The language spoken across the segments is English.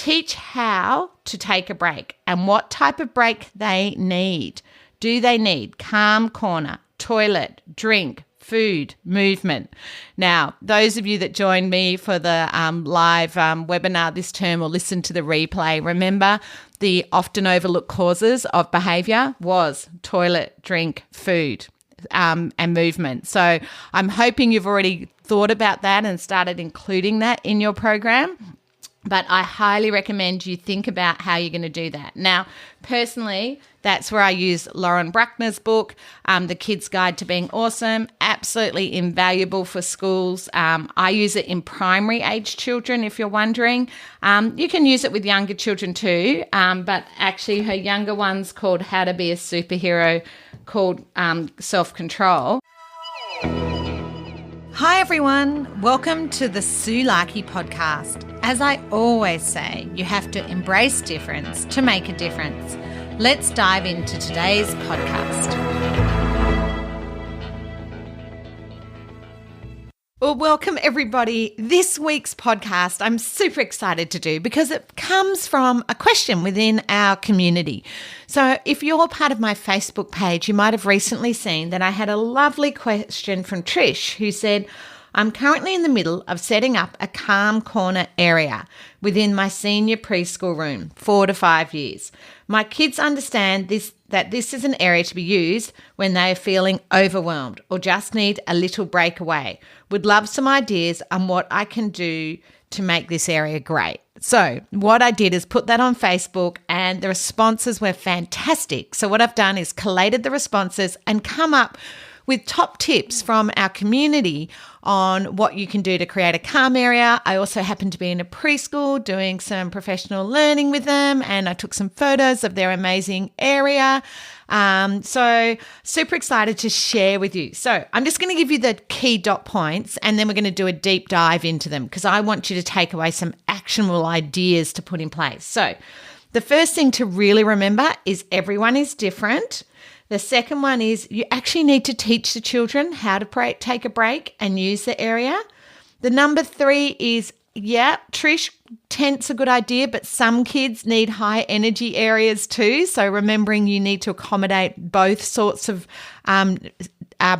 teach how to take a break and what type of break they need. Do they need calm corner, toilet, drink, food, movement? Now, those of you that joined me for the live webinar this term or listen to the replay, remember the often overlooked causes of behaviour was toilet, drink, food, and movement. So I'm hoping you've already thought about that and started including that in your program. But I highly recommend you think about how you're going to do that. Now, personally, that's where I use Lauren Bruckner's book, The Kid's Guide to Being Awesome. Absolutely invaluable for schools. I use it in primary age children, if you're wondering. You can use it with younger children too, but actually her younger one's called How to Be a Superhero, called Self-Control. Hi everyone, welcome to the Sue Larkey podcast. As I always say, you have to embrace difference to make a difference. Let's dive into today's podcast. Well, welcome everybody. This week's podcast I'm super excited to do because it comes from a question within our community. So if you're part of my Facebook page, you might have recently seen that I had a lovely question from Trish who said, I'm currently in the middle of setting up a calm corner area within my senior preschool room, 4 to 5 years. My kids understand that this is an area to be used when they are feeling overwhelmed or just need a little breakaway. Would love some ideas on what I can do to make this area great. So what I did is put that on Facebook and the responses were fantastic. So what I've done is collated the responses and come up with top tips from our community on what you can do to create a calm area. I also happened to be in a preschool doing some professional learning with them, and I took some photos of their amazing area. So super excited to share with you. So I'm just going to give you the key dot points and then we're going to do a deep dive into them because I want you to take away some actionable ideas to put in place. So the first thing to really remember is everyone is different. The second one is you actually need to teach the children how to take a break and use the area. The number 3 is, Trish, tent's a good idea, but some kids need high energy areas too. So remembering you need to accommodate both sorts of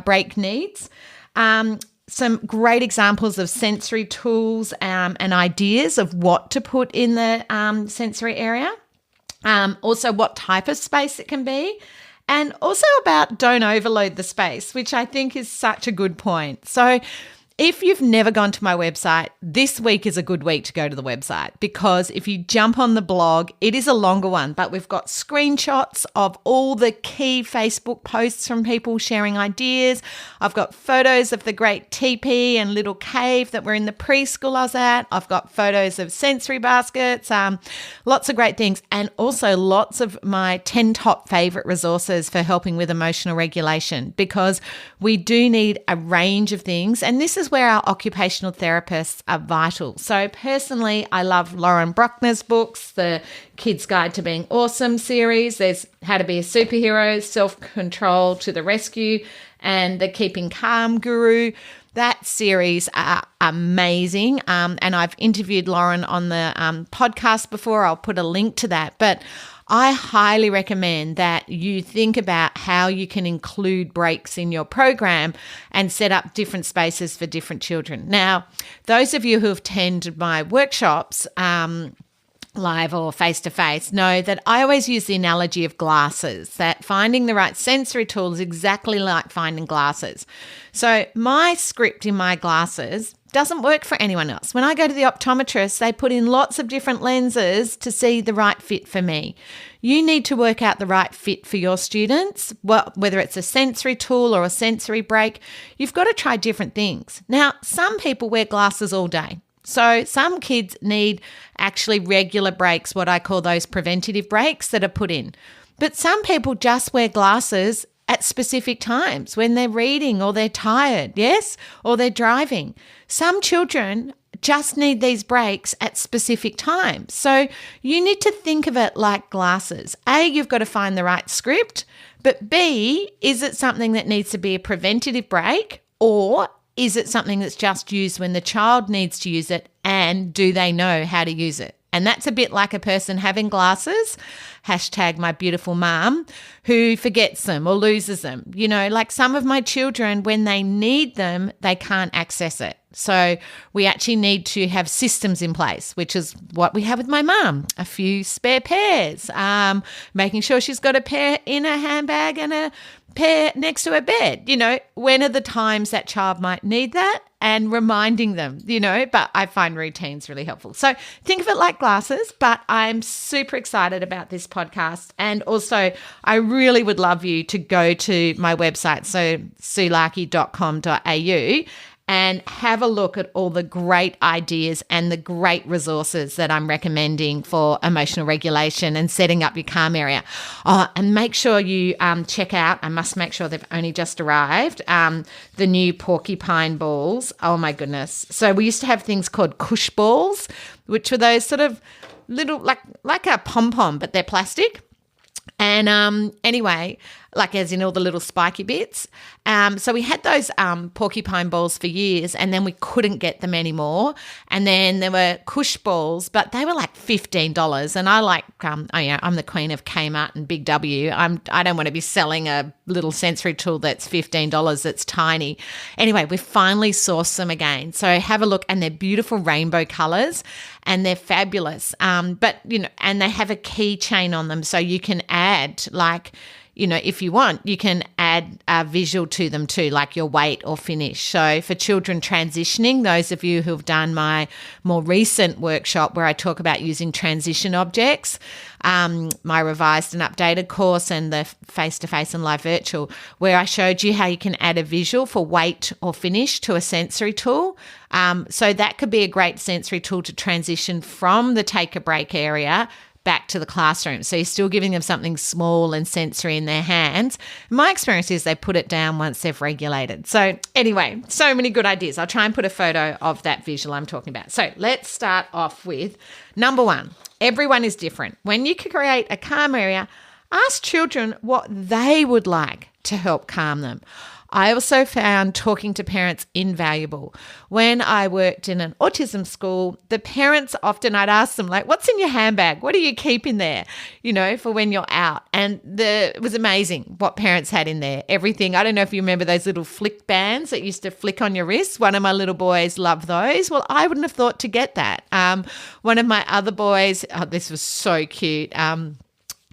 break needs. Some great examples of sensory tools and ideas of what to put in the sensory area. Also what type of space it can be. And also about don't overload the space, which I think is such a good point. So if you've never gone to my website, this week is a good week to go to the website because if you jump on the blog, it is a longer one, but we've got screenshots of all the key Facebook posts from people sharing ideas. I've got photos of the great teepee and little cave that we're in the preschool I was at. I've got photos of sensory baskets, lots of great things, and also lots of my 10 top favorite resources for helping with emotional regulation because we do need a range of things, and this is where our occupational therapists are vital. So personally, I love Lauren Bruckner's books, the Kid's Guide to Being Awesome series. There's How to Be a Superhero, Self-Control to the Rescue, and the Keeping Calm Guru. That series are amazing. And I've interviewed Lauren on the podcast before. I'll put a link to that. But I highly recommend that you think about how you can include breaks in your program and set up different spaces for different children. Now, those of you who have attended my workshops, live or face-to-face, know that I always use the analogy of glasses, that finding the right sensory tool is exactly like finding glasses. So my script in my glasses doesn't work for anyone else. When I go to the optometrist, they put in lots of different lenses to see the right fit for me. You need to work out the right fit for your students, whether it's a sensory tool or a sensory break. You've got to try different things. Now, some people wear glasses all day. So some kids need actually regular breaks, what I call those preventative breaks that are put in. But some people just wear glasses at specific times when they're reading or they're tired, yes, or they're driving. Some children just need these breaks at specific times. So you need to think of it like glasses. A, you've got to find the right script, but B, is it something that needs to be a preventative break, or is it something that's just used when the child needs to use it, and do they know how to use it? And that's a bit like a person having glasses, hashtag my beautiful mum, who forgets them or loses them. You know, like some of my children, when they need them, they can't access it. So we actually need to have systems in place, which is what we have with my mum, a few spare pairs, making sure she's got a pair in her handbag and a pair next to her bed. You know, when are the times that child might need that? And reminding them, you know, but I find routines really helpful. So think of it like glasses, but I'm super excited about this podcast. And also I really would love you to go to my website, so sulaki.com.au, and have a look at all the great ideas and the great resources that I'm recommending for emotional regulation and setting up your calm area. Oh, and make sure you check out, I must make sure they've only just arrived, the new porcupine balls. Oh my goodness. So we used to have things called cush balls, which were those sort of little, like a pom-pom, but they're plastic. And anyway, like as in all the little spiky bits. So we had those porcupine balls for years, and then we couldn't get them anymore. And then there were cush balls, but they were like $15. And I like, I'm the queen of Kmart and Big W. I don't want to be selling a little sensory tool that's $15 that's tiny. Anyway, we finally sourced them again. So have a look, and they're beautiful rainbow colours, and they're fabulous. But, you know, and they have a keychain on them, so you can add, like, you know, if you want, you can add a visual to them too, like your weight or finish. So for children transitioning, those of you who've done my more recent workshop where I talk about using transition objects, my revised and updated course, and the face-to-face and live virtual, where I showed you how you can add a visual for weight or finish to a sensory tool. So that could be a great sensory tool to transition from the take a break area back to the classroom. So you're still giving them something small and sensory in their hands. My experience is they put it down once they've regulated. So anyway, so many good ideas. I'll try and put a photo of that visual I'm talking about. So let's start off with number one. Everyone is different. When you create a calm area, ask children what they would like to help calm them. I also found talking to parents invaluable. When I worked in an autism school, the parents often, I'd ask them, like, what's in your handbag? What do you keep in there, you know, for when you're out? And it was amazing what parents had in there. Everything. I don't know if you remember those little flick bands that used to flick on your wrist. One of my little boys loved those. Well, I wouldn't have thought to get that. One of my other boys, this was so cute.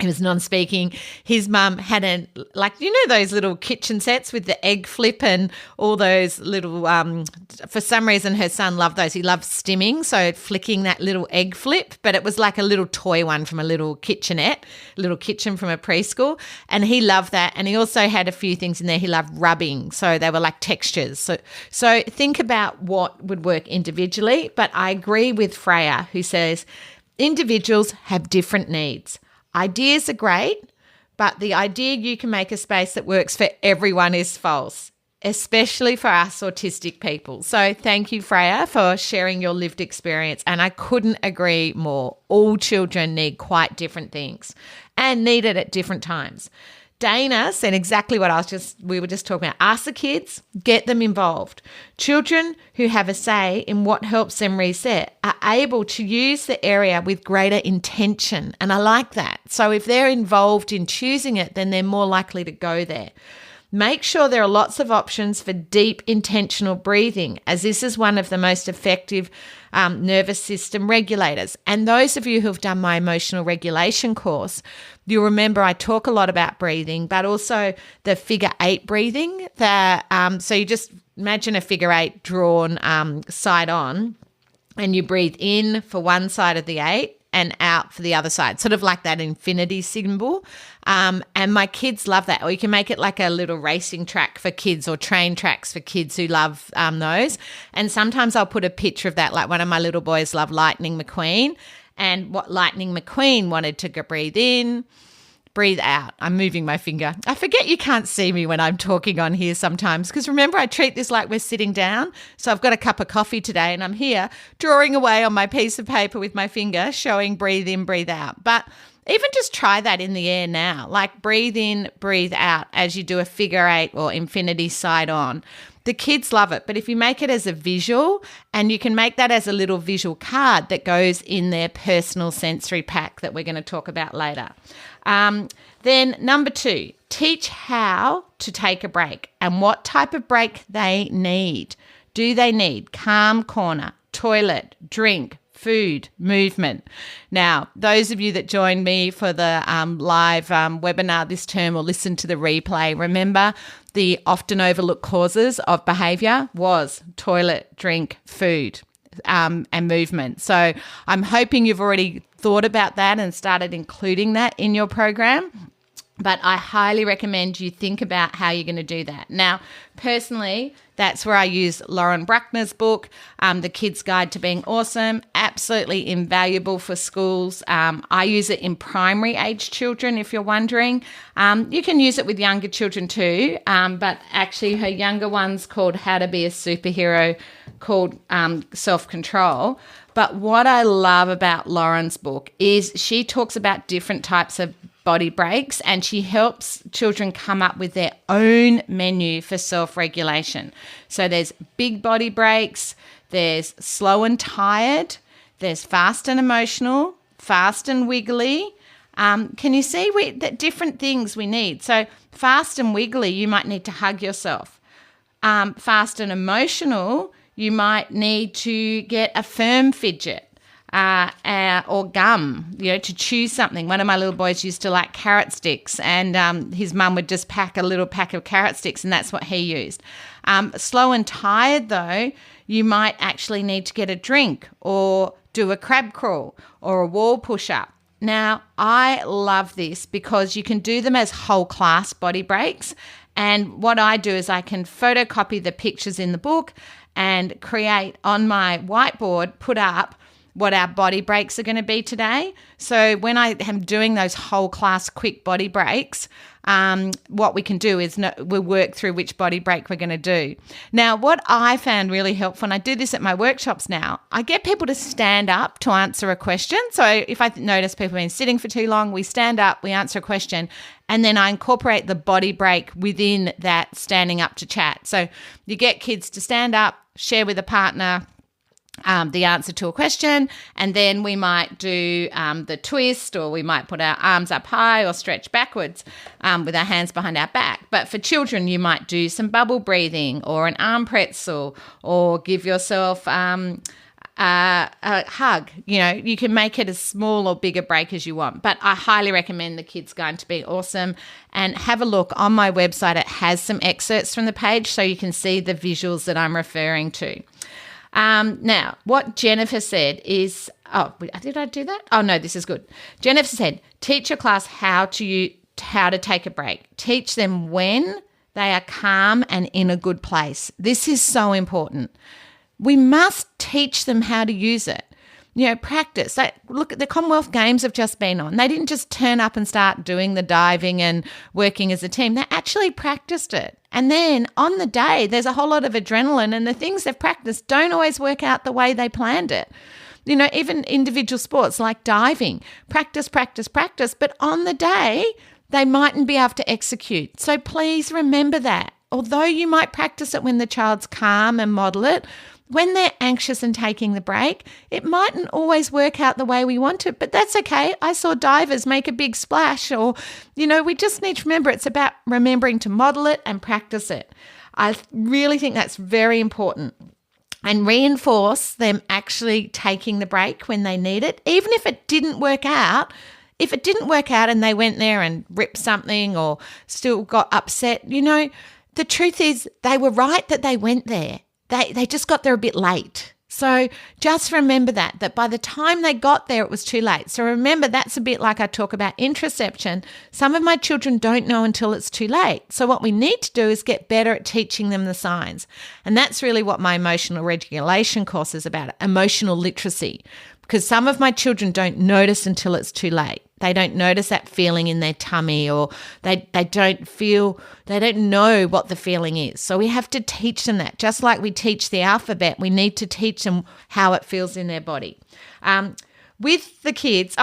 He was non-speaking. His mum had those little kitchen sets with the egg flip and all those little, for some reason her son loved those. He loved stimming, so flicking that little egg flip, but it was like a little toy one from a little kitchenette, little kitchen from a preschool, and he loved that. And he also had a few things in there he loved rubbing, so they were like textures. So think about what would work individually, but I agree with Freya, who says individuals have different needs. Ideas are great, but the idea you can make a space that works for everyone is false, especially for us autistic people. So thank you, Freya, for sharing your lived experience. And I couldn't agree more. All children need quite different things and need it at different times. Dana said exactly what we were just talking about. Ask the kids, get them involved. Children who have a say in what helps them reset are able to use the area with greater intention. And I like that. So if they're involved in choosing it, then they're more likely to go there. Make sure there are lots of options for deep intentional breathing, as this is one of the most effective nervous system regulators. And those of you who've done my emotional regulation course, you'll remember I talk a lot about breathing, but also the figure 8 breathing. So you just imagine a figure 8 drawn side on, and you breathe in for one side of the 8 and out for the other side, sort of like that infinity symbol. And my kids love that. Or you can make it like a little racing track for kids or train tracks for kids who love those. And sometimes I'll put a picture of that, like one of my little boys loved Lightning McQueen, and what Lightning McQueen wanted to breathe in, breathe out. I'm moving my finger. I forget you can't see me when I'm talking on here sometimes, because remember, I treat this like we're sitting down. So I've got a cup of coffee today and I'm here drawing away on my piece of paper with my finger showing breathe in, breathe out. But even just try that in the air now, like breathe in, breathe out as you do a figure 8 or infinity side on. The kids love it. But if you make it as a visual, and you can make that as a little visual card that goes in their personal sensory pack that we're going to talk about later. Then number 2, teach how to take a break and what type of break they need. Do they need calm corner, toilet, drink, food, movement? Now, those of you that joined me for the live webinar this term or listen to the replay, remember the often overlooked causes of behaviour was toilet, drink, food, and movement. So I'm hoping you've already thought about that and started including that in your program. But I highly recommend you think about how you're going to do that. Now, personally, that's where I use Lauren Bruckner's book, The Kid's Guide to Being Awesome. Absolutely invaluable for schools. I use it in primary age children, if you're wondering. You can use it with younger children too, but actually her younger one's called How to Be a Superhero, called Self-Control. But what I love about Lauren's book is she talks about different types of body breaks, and she helps children come up with their own menu for self-regulation. So there's big body breaks, there's slow and tired, there's fast and emotional, fast and wiggly. Can you see that different things we need? So fast and wiggly, you might need to hug yourself. Fast and emotional, you might need to get a firm fidget. Or gum, to chew something. One of my little boys used to like carrot sticks, and his mum would just pack a little pack of carrot sticks, and that's what he used. Slow and tired, though, you might actually need to get a drink or do a crab crawl or a wall push-up. Now, I love this because you can do them as whole class body breaks, and what I do is I can photocopy the pictures in the book and create on my whiteboard, put up what our body breaks are going to be today. So when I am doing those whole class quick body breaks, what we can do is we'll work through which body break we're going to do. Now, what I found really helpful, and I do this at my workshops now, I get people to stand up to answer a question. So if I notice people have been sitting for too long, we stand up, we answer a question, and then I incorporate the body break within that standing up to chat. So you get kids to stand up, share with a partner, the answer to a question, and then we might do the twist, or we might put our arms up high or stretch backwards with our hands behind our back. But for children, you might do some bubble breathing or an arm pretzel, or give yourself a hug. You can make it as small or big a break as you want. But I highly recommend The Kid's Guide to Being Awesome, and have a look on my website. It has some excerpts from the page so you can see the visuals that I'm referring to. Now, what Jennifer said is, did I do that? Oh, no, this is good. Jennifer said, teach your class how to take a break. Teach them when they are calm and in a good place. This is so important. We must teach them how to use it. Practice. Look, the Commonwealth Games have just been on. They didn't just turn up and start doing the diving and working as a team. They actually practiced it. And then on the day, there's a whole lot of adrenaline, and the things they've practiced don't always work out the way they planned it. Even individual sports like diving, practice, but on the day, they mightn't be able to execute. So please remember that. Although you might practice it when the child's calm and model it, when they're anxious and taking the break, it mightn't always work out the way we want it, but that's okay. I saw divers make a big splash, or, we just need to remember it's about remembering to model it and practice it. I really think that's very important. And reinforce them actually taking the break when they need it, even if it didn't work out. If it didn't work out and they went there and ripped something or still got upset, the truth is they were right that they went there. They just got there a bit late. So just remember that by the time they got there, it was too late. So remember, that's a bit like I talk about introception. Some of my children don't know until it's too late. So what we need to do is get better at teaching them the signs. And that's really what my emotional regulation course is about, emotional literacy. Because some of my children don't notice until it's too late. They don't notice that feeling in their tummy, or they don't know what the feeling is. So we have to teach them that. Just like we teach the alphabet, we need to teach them how it feels in their body. With the kids,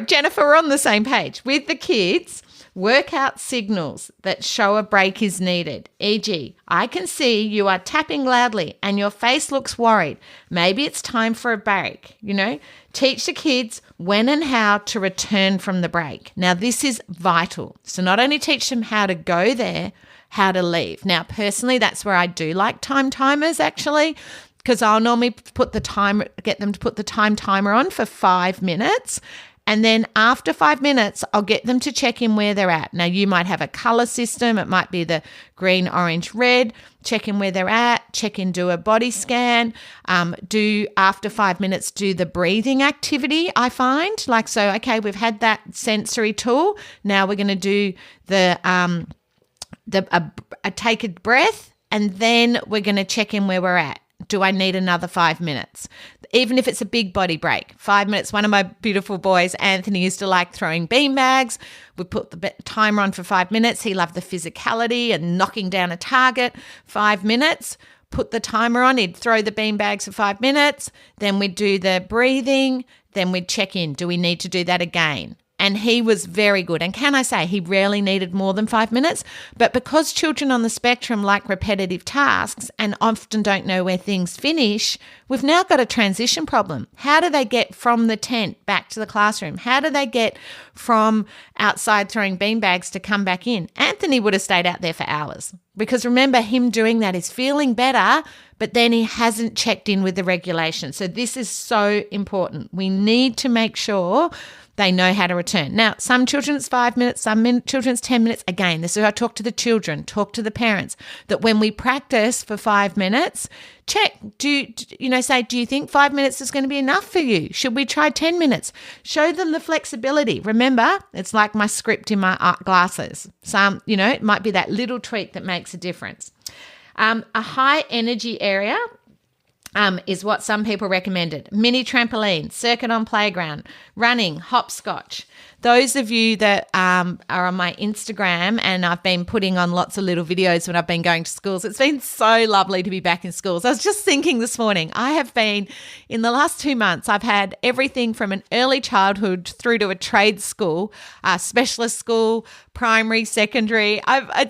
Jennifer, we're on the same page. With the kids, Work out signals that show a break is needed, e.g., I can see you are tapping loudly and your face looks worried. Maybe it's time for a break, Teach the kids when and how to return from the break. Now, this is vital. So not only teach them how to go there, how to leave. Now, personally, that's where I do like time timers actually, because I'll normally get them to put the time timer on for 5 minutes. And then after 5 minutes, I'll get them to check in where they're at. Now, you might have a color system. It might be the green, orange, red. Check in where they're at. Check in, do a body scan. After 5 minutes, do the breathing activity, I find. Okay, we've had that sensory tool. Now we're going to do take a breath, and then we're going to check in where we're at. Do I need another 5 minutes? Even if it's a big body break, 5 minutes. One of my beautiful boys, Anthony, used to like throwing beanbags. We put the timer on for 5 minutes. He loved the physicality and knocking down a target. 5 minutes, put the timer on. He'd throw the beanbags for 5 minutes. Then we'd do the breathing. Then we'd check in. Do we need to do that again? And he was very good. And can I say, he rarely needed more than 5 minutes. But because children on the spectrum like repetitive tasks and often don't know where things finish, we've now got a transition problem. How do they get from the tent back to the classroom? How do they get from outside throwing beanbags to come back in? Anthony would have stayed out there for hours, because remember, him doing that is feeling better, but then he hasn't checked in with the regulation. So this is so important. We need to make sure they know how to return. Now, some children it's 5 minutes, some children it's 10 minutes. Again, this is where I talk to the children, talk to the parents, that when we practice for 5 minutes, check. Do you think 5 minutes is going to be enough for you? Should we try 10 minutes? Show them the flexibility. Remember, it's like my script in my art glasses. It might be that little tweak that makes a difference. A high energy area is what some people recommended. Mini trampoline, circuit on playground, running, hopscotch. Those of you that are on my Instagram, and I've been putting on lots of little videos when I've been going to schools. It's been so lovely to be back in schools. I was just thinking this morning, in the last 2 months, I've had everything from an early childhood through to a trade school, specialist school, primary, secondary. I've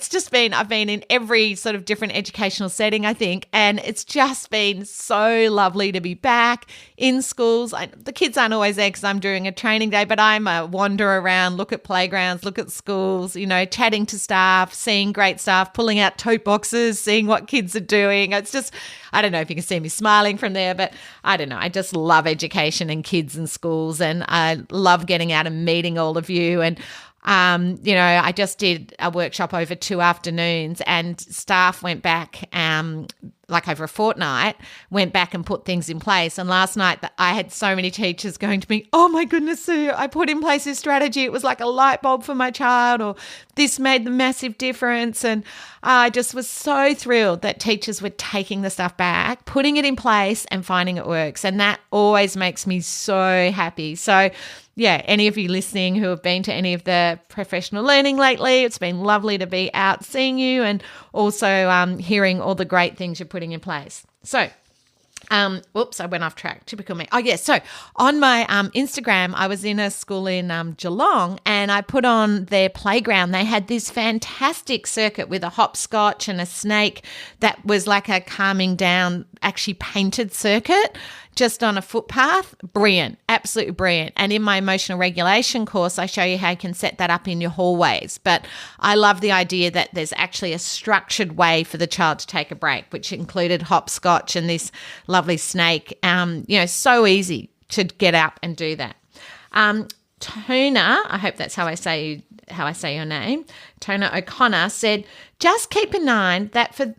been in every sort of different educational setting, I think, and it's just been so lovely to be back in schools. The kids aren't always there because I'm doing a training day, but I'm a wander around, look at playgrounds, look at schools, chatting to staff, seeing great staff, pulling out tote boxes, seeing what kids are doing. It's just, I don't know if you can see me smiling from there, but I don't know. I just love education and kids and schools, and I love getting out and meeting all of you. And I just did a workshop over 2 afternoons, and staff went back over a fortnight, went back and put things in place. And last night I had so many teachers going to me, oh my goodness, Sue, I put in place this strategy. It was like a light bulb for my child, or this made the massive difference. And I just was so thrilled that teachers were taking the stuff back, putting it in place and finding it works. And that always makes me so happy. So yeah, any of you listening who have been to any of the professional learning lately, it's been lovely to be out seeing you, and also hearing all the great things you're putting in place. So, I went off track. Typical me. Oh, yes. So on my Instagram, I was in a school in Geelong, and I put on their playground. They had this fantastic circuit with a hopscotch and a snake that was like a calming down, actually painted circuit just on a footpath. Brilliant. Absolutely brilliant. And in my emotional regulation course, I show you how you can set that up in your hallways. But I love the idea that there's actually a structured way for the child to take a break, which included hopscotch and this lovely snake. So easy to get up and do that. Tona, I hope that's how I say your name, Tona O'Connor, said, just keep in mind that for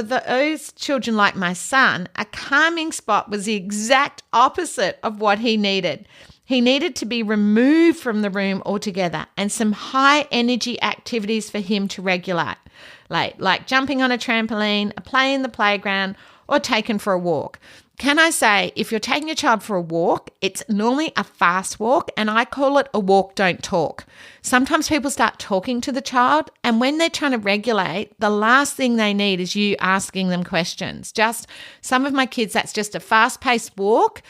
those children like my son, a calming spot was the exact opposite of what he needed. He needed to be removed from the room altogether, and some high energy activities for him to regulate, like jumping on a trampoline, a play in the playground, or taken for a walk. Can I say, if you're taking a child for a walk, it's normally a fast walk, and I call it a walk, don't talk. Sometimes people start talking to the child, and when they're trying to regulate, the last thing they need is you asking them questions. Just some of my kids, that's just a fast-paced walk.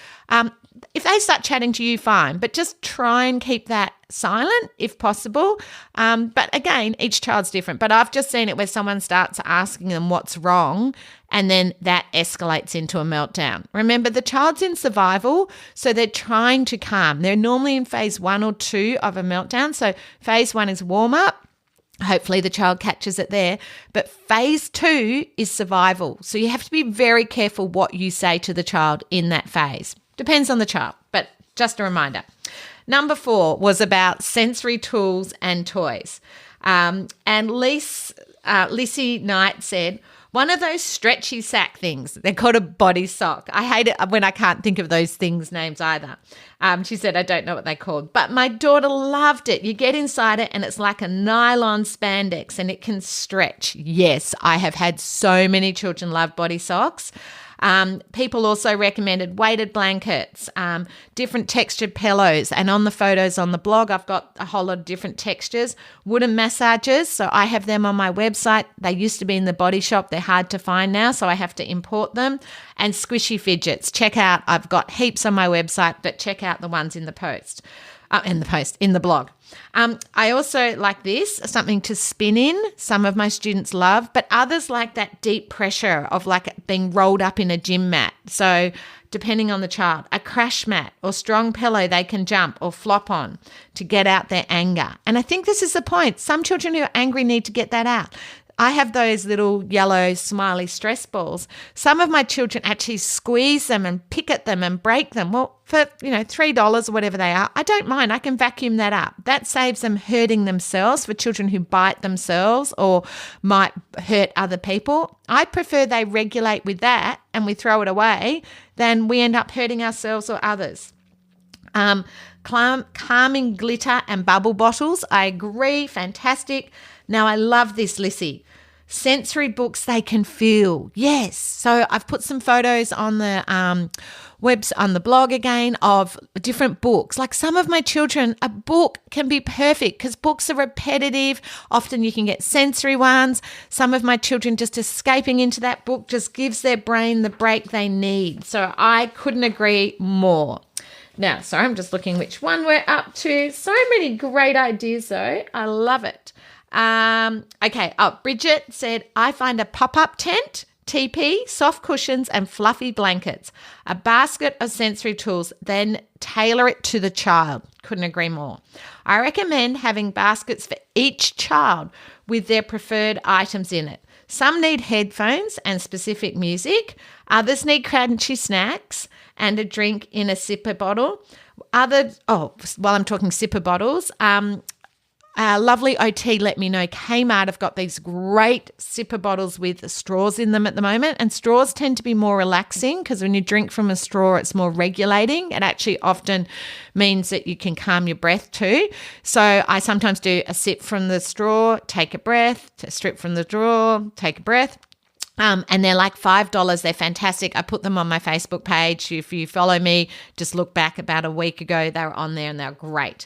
if they start chatting to you, fine, but just try and keep that silent if possible. But again, each child's different. But I've just seen it where someone starts asking them what's wrong, and then that escalates into a meltdown. Remember, the child's in survival, so they're trying to calm. They're normally in phase 1 or 2 of a meltdown. So phase 1 is warm up. Hopefully the child catches it there. But phase 2 is survival. So you have to be very careful what you say to the child in that phase. Depends on the child, but just a reminder. Number 4 was about sensory tools and toys. And Lissy Knight said, one of those stretchy sack things. They're called a body sock. I hate it when I can't think of those things' names either. She said, I don't know what they're called. But my daughter loved it. You get inside it and it's like a nylon spandex and it can stretch. Yes, I have had so many children love body socks. People also recommended weighted blankets, different textured pillows, and on the photos on the blog, I've got a whole lot of different textures. Wooden massagers, so I have them on my website. They used to be in the Body Shop. They're hard to find now, so I have to import them. And squishy fidgets. Check out, I've got heaps on my website, but check out the ones in the blog. I also like this, something to spin in. Some of my students love, but others like that deep pressure of like being rolled up in a gym mat. So depending on the child, a crash mat or strong pillow they can jump or flop on to get out their anger. And I think this is the point. Some children who are angry need to get that out. I have those little yellow smiley stress balls. Some of my children actually squeeze them and pick at them and break them. Well, for $3 or whatever they are, I don't mind. I can vacuum that up. That saves them hurting themselves for children who bite themselves or might hurt other people. I prefer they regulate with that and we throw it away than we end up hurting ourselves or others. Calming glitter and bubble bottles. I agree. Fantastic. Now, I love this, Lissy. Sensory books they can feel. Yes. So I've put some photos on the on the blog again of different books. Like some of my children, a book can be perfect because books are repetitive. Often you can get sensory ones. Some of my children just escaping into that book just gives their brain the break they need. So I couldn't agree more. Now, sorry, I'm just looking which one we're up to. So many great ideas though. I love it. Okay. Bridget said, I find a pop-up tent, TP, soft cushions and fluffy blankets, a basket of sensory tools, then tailor it to the child. Couldn't agree more. I recommend having baskets for each child with their preferred items in it. Some need headphones and specific music. Others need crunchy snacks and a drink in a sipper bottle. While I'm talking sipper bottles, lovely OT let me know Kmart have got these great sipper bottles with straws in them at the moment, and straws tend to be more relaxing because when you drink from a straw it's more regulating. It actually often means that you can calm your breath too. So I sometimes do a sip from the straw, take a breath, strip from the straw, take a breath. And they're like $5. They're fantastic. I put them on my Facebook page. If you follow me, just look back about a week ago. They were on there and they're great.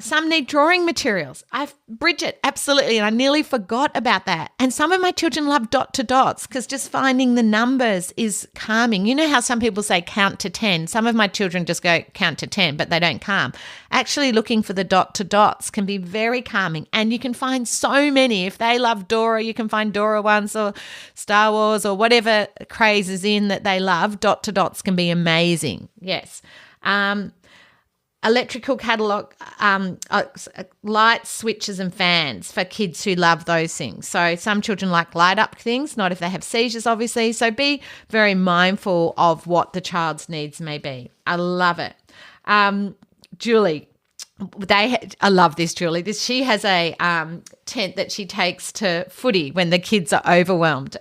Some need drawing materials. Bridget, absolutely. And I nearly forgot about that. And some of my children love dot to dots because just finding the numbers is calming. You know how some people say count to 10. Some of my children just go count to 10, but they don't calm. Actually looking for the dot to dots can be very calming. And you can find so many. If they love Dora, you can find Dora ones or Star Wars or whatever craze is in that they love. Dot to dots can be amazing. Yes. Electrical catalogue, lights, switches and fans for kids who love those things. So some children like light up things, not if they have seizures, obviously. So be very mindful of what the child's needs may be. I love it. Julie, I love this, Julie. She has a tent that she takes to footy when the kids are overwhelmed,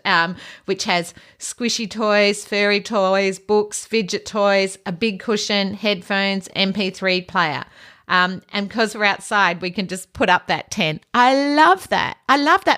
which has squishy toys, furry toys, books, fidget toys, a big cushion, headphones, MP3 player. And because we're outside, we can just put up that tent. I love that.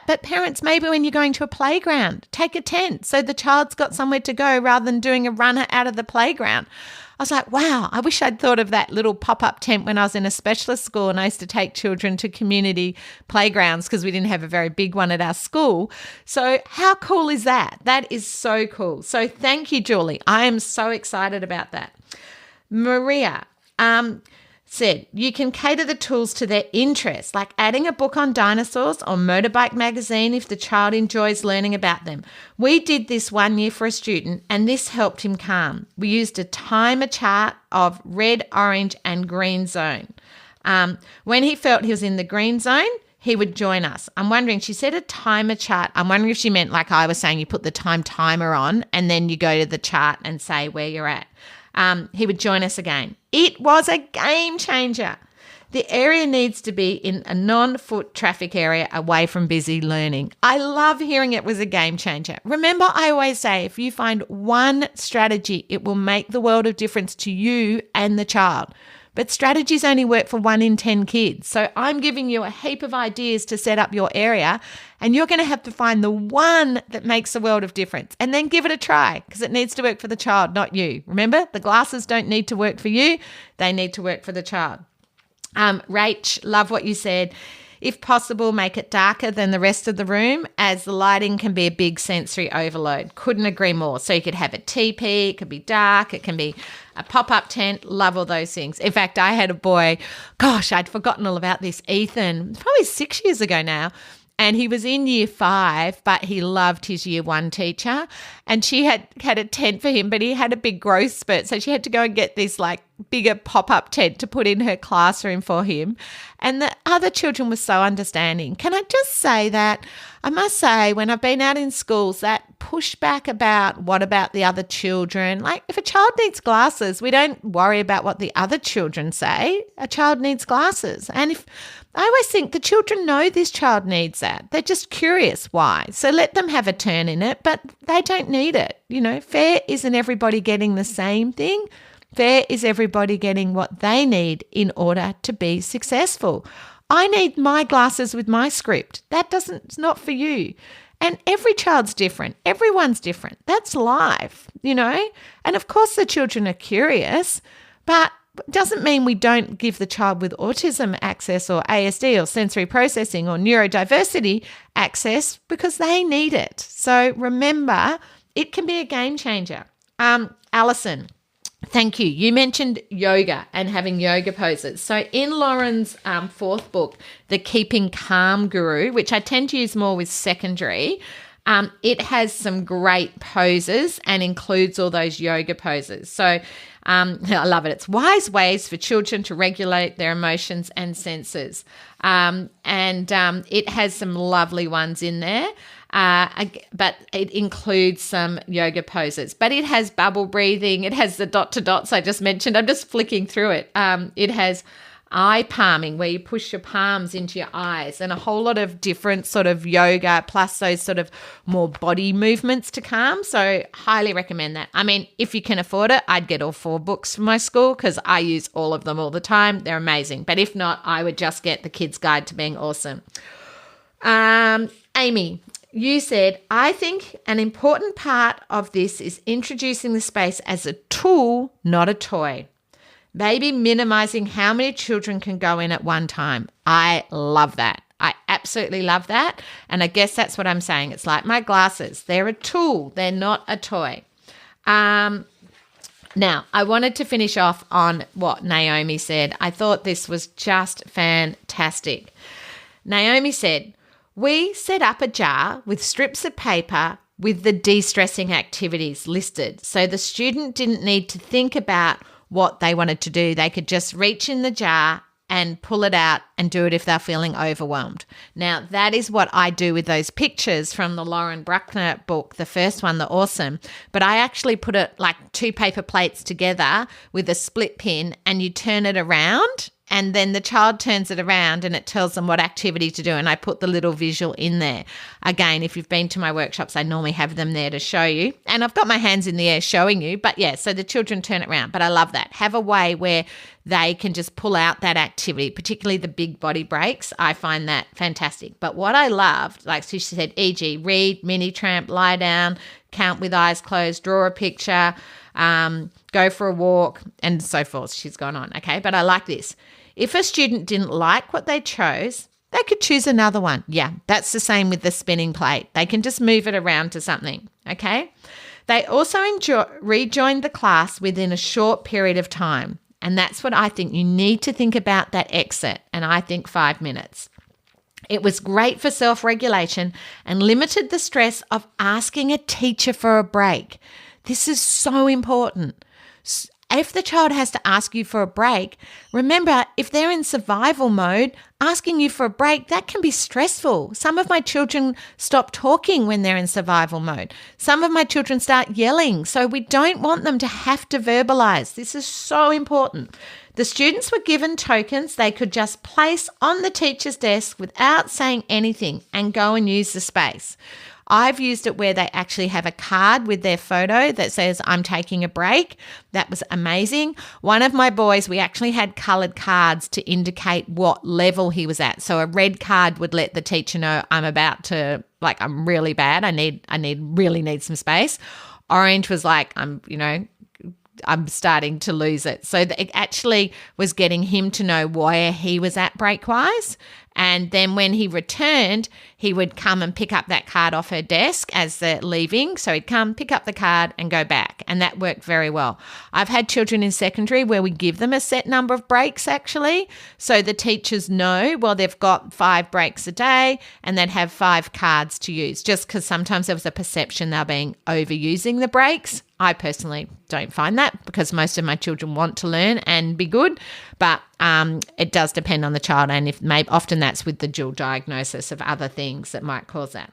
But parents, maybe when you're going to a playground, take a tent so the child's got somewhere to go rather than doing a runner out of the playground. I was like, wow, I wish I'd thought of that little pop-up tent when I was in a specialist school and I used to take children to community playgrounds because we didn't have a very big one at our school. So how cool is that? That is so cool. So thank you, Julie. I am so excited about that. Maria said, you can cater the tools to their interests, like adding a book on dinosaurs or motorbike magazine if the child enjoys learning about them. We did this one year for a student, and this helped him calm. We used a timer chart of red, orange, and green zone. When he felt he was in the green zone, he would join us. I'm wondering, she said a timer chart. I'm wondering if she meant, like I was saying, you put the timer on and then you go to the chart and say where you're at. He would join us again. It was a game changer. The area needs to be in a non-foot traffic area away from busy learning. I love hearing it was a game changer. Remember, I always say, if you find one strategy, it will make the world of difference to you and the child. But strategies only work for 1 in 10 kids. So I'm giving you a heap of ideas to set up your area, and you're going to have to find the one that makes a world of difference and then give it a try, because it needs to work for the child, not you. Remember, the glasses don't need to work for you. They need to work for the child. Rach, love what you said. If possible, make it darker than the rest of the room, as the lighting can be a big sensory overload. Couldn't agree more. So you could have a teepee, it could be dark, it can be a pop-up tent. Love all those things. In fact, I had a boy, gosh, I'd forgotten all about this, Ethan, probably 6 years ago now. And he was in year 5, but he loved his year 1 teacher. And she had a tent for him, but he had a big growth spurt. So she had to go and get this like bigger pop-up tent to put in her classroom for him. And the other children were so understanding. Can I just say that I must say, when I've been out in schools, that pushback about what about the other children, like if a child needs glasses, we don't worry about what the other children say. A child needs glasses. And if I always think the children know this child needs that. They're just curious why. So let them have a turn in it, but they don't need it. You know, fair isn't everybody getting the same thing. Fair is everybody getting what they need in order to be successful. I need my glasses with my script. It's not for you. And every child's different. Everyone's different. That's life, you know. And of course the children are curious, but it doesn't mean we don't give the child with autism access or ASD or sensory processing or neurodiversity access, because they need it. So remember, it can be a game changer. Alison, thank you. You mentioned yoga and having yoga poses. So in Lauren's 4th book, The Keeping Calm Guru, which I tend to use more with secondary, it has some great poses and includes all those yoga poses. So I love it. It's wise ways for children to regulate their emotions and senses. And it has some lovely ones in there. But it includes some yoga poses. But it has bubble breathing. It has the dot to dots I just mentioned. I'm just flicking through it. It has eye palming, where you push your palms into your eyes, and a whole lot of different sort of yoga, plus those sort of more body movements to calm. So highly recommend that. I mean, if you can afford it, I'd get all 4 books from my school, because I use all of them all the time. They're amazing. But if not, I would just get The Kid's Guide to Being Awesome. Amy, you said, I think an important part of this is introducing the space as a tool, not a toy. Maybe minimizing how many children can go in at one time. I love that. I absolutely love that. And I guess that's what I'm saying. It's like my glasses. They're a tool. They're not a toy. Now, I wanted to finish off on what Naomi said. I thought this was just fantastic. Naomi said, we set up a jar with strips of paper with the de-stressing activities listed. So the student didn't need to think about what they wanted to do. They could just reach in the jar and pull it out and do it if they're feeling overwhelmed. Now, that is what I do with those pictures from the Lauren Bruckner book, the first one, The Awesome. But I actually put it like 2 paper plates together with a split pin, and you turn it around, and then the child turns it around and it tells them what activity to do. And I put the little visual in there. Again, if you've been to my workshops, I normally have them there to show you. And I've got my hands in the air showing you. But yeah, so the children turn it around. But I love that. Have a way where they can just pull out that activity, particularly the big body breaks. I find that fantastic. But what I loved, like she said, e.g., read, mini tramp, lie down, count with eyes closed, draw a picture, go for a walk, and so forth. She's gone on. Okay, but I like this. If a student didn't like what they chose, they could choose another one. Yeah, that's the same with the spinning plate. They can just move it around to something, okay? They also rejoined the class within a short period of time. And that's what I think. You need to think about that exit. And I think 5 minutes. It was great for self-regulation and limited the stress of asking a teacher for a break. This is so important. If the child has to ask you for a break, remember, if they're in survival mode, asking you for a break, that can be stressful. Some of my children stop talking when they're in survival mode. Some of my children start yelling. So we don't want them to have to verbalize. This is so important. The students were given tokens they could just place on the teacher's desk without saying anything and go and use the space. I've used it where they actually have a card with their photo that says, I'm taking a break. That was amazing. One of my boys, we actually had coloured cards to indicate what level he was at. So a red card would let the teacher know I'm about to, like, I'm really bad. I really need some space. Orange was like, I'm starting to lose it. So it actually was getting him to know where he was at break-wise. And then when he returned, he would come and pick up that card off her desk as they're leaving. So he'd come, pick up the card and go back. And that worked very well. I've had children in secondary where we give them a set number of breaks actually. So the teachers know, well, they've got 5 breaks a day and they'd have 5 cards to use, just because sometimes there was a perception they're being overusing the breaks. I personally don't find that because most of my children want to learn and be good, but it does depend on the child, and if maybe often that's with the dual diagnosis of other things that might cause that.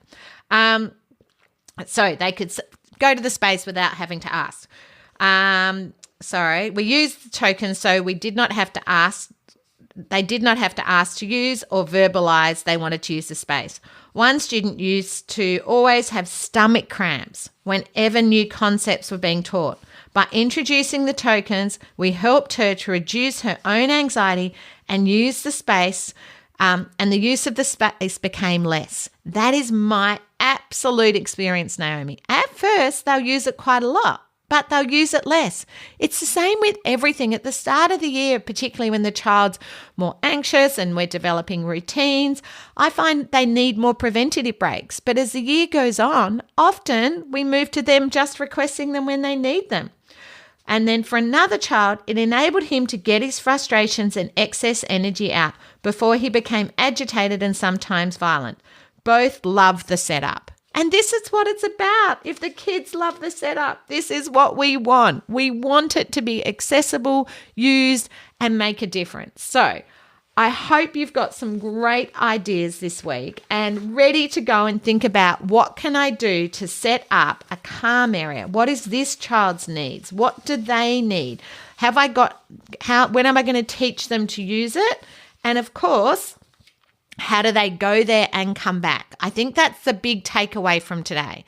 So they could go to the space without having to ask. We used the tokens so we did not have to ask. They did not have to ask to use or verbalize they wanted to use the space. One student used to always have stomach cramps whenever new concepts were being taught. By introducing the tokens, we helped her to reduce her own anxiety and use the space, and the use of the space became less. That is my absolute experience, Naomi. At first, they'll use it quite a lot, but they'll use it less. It's the same with everything. At the start of the year, particularly when the child's more anxious and we're developing routines, I find they need more preventative breaks. But as the year goes on, often we move to them just requesting them when they need them. And then for another child, it enabled him to get his frustrations and excess energy out before he became agitated and sometimes violent. Both loved the setup. And this is what it's about. If the kids love the setup, this is what we want. We want it to be accessible, used, and make a difference. So I hope you've got some great ideas this week and ready to go and think about what can I do to set up a calm area? What is this child's needs? What do they need? When am I going to teach them to use it? And of course, how do they go there and come back? I think that's the big takeaway from today.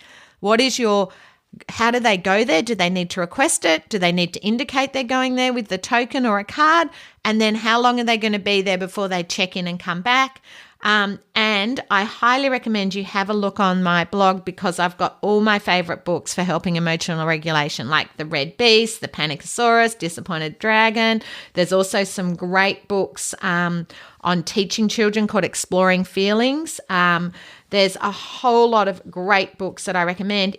How do they go there? Do they need to request it? Do they need to indicate they're going there with the token or a card? And then how long are they going to be there before they check in and come back? And I highly recommend you have a look on my blog because I've got all my favorite books for helping emotional regulation, like The Red Beast, The Panicosaurus, Disappointed Dragon. There's also some great books on teaching children called Exploring Feelings. There's a whole lot of great books that I recommend,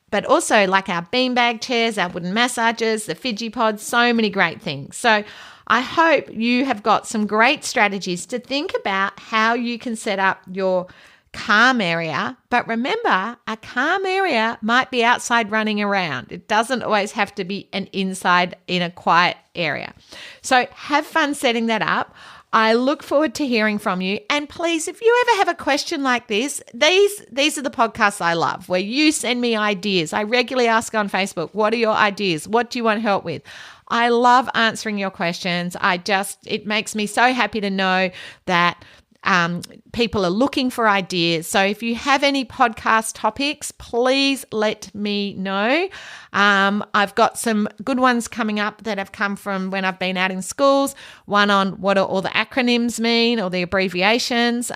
but also like our beanbag chairs, our wooden massagers, the Fidgy pods, so many great things. So I hope you have got some great strategies to think about how you can set up your calm area. But remember, a calm area might be outside running around. It doesn't always have to be an inside in a quiet area. So have fun setting that up. I look forward to hearing from you. And please, if you ever have a question like this, these are the podcasts I love, where you send me ideas. I regularly ask on Facebook, what are your ideas? What do you want help with? I love answering your questions. It makes me so happy to know that people are looking for ideas. So if you have any podcast topics, please let me know. I've got some good ones coming up that have come from when I've been out in schools. One on what do all the acronyms mean or the abbreviations.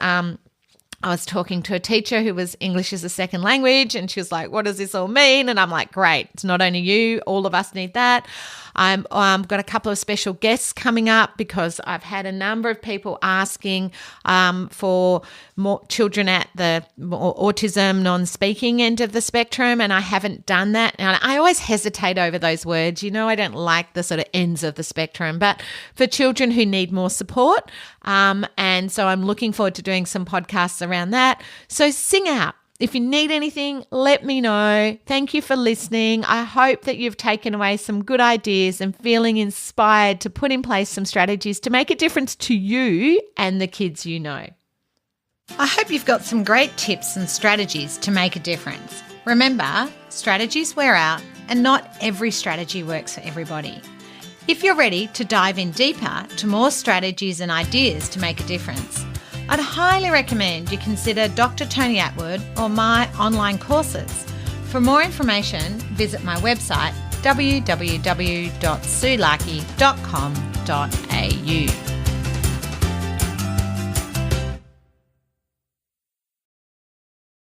I was talking to a teacher who was English as a second language, and she was like, what does this all mean? And I'm like, great. It's not only you. All of us need that. I've got a couple of special guests coming up because I've had a number of people asking for more children at the autism, non-speaking end of the spectrum, and I haven't done that. And I always hesitate over those words. I don't like the sort of ends of the spectrum, but for children who need more support. And so I'm looking forward to doing some podcasts around that. So sing out. If you need anything, let me know. Thank you for listening. I hope that you've taken away some good ideas and feeling inspired to put in place some strategies to make a difference to you and the kids you know. I hope you've got some great tips and strategies to make a difference. Remember, strategies wear out and not every strategy works for everybody. If you're ready to dive in deeper to more strategies and ideas to make a difference, I'd highly recommend you consider Dr. Tony Attwood or my online courses. For more information, visit my website www.suelaki.com.au.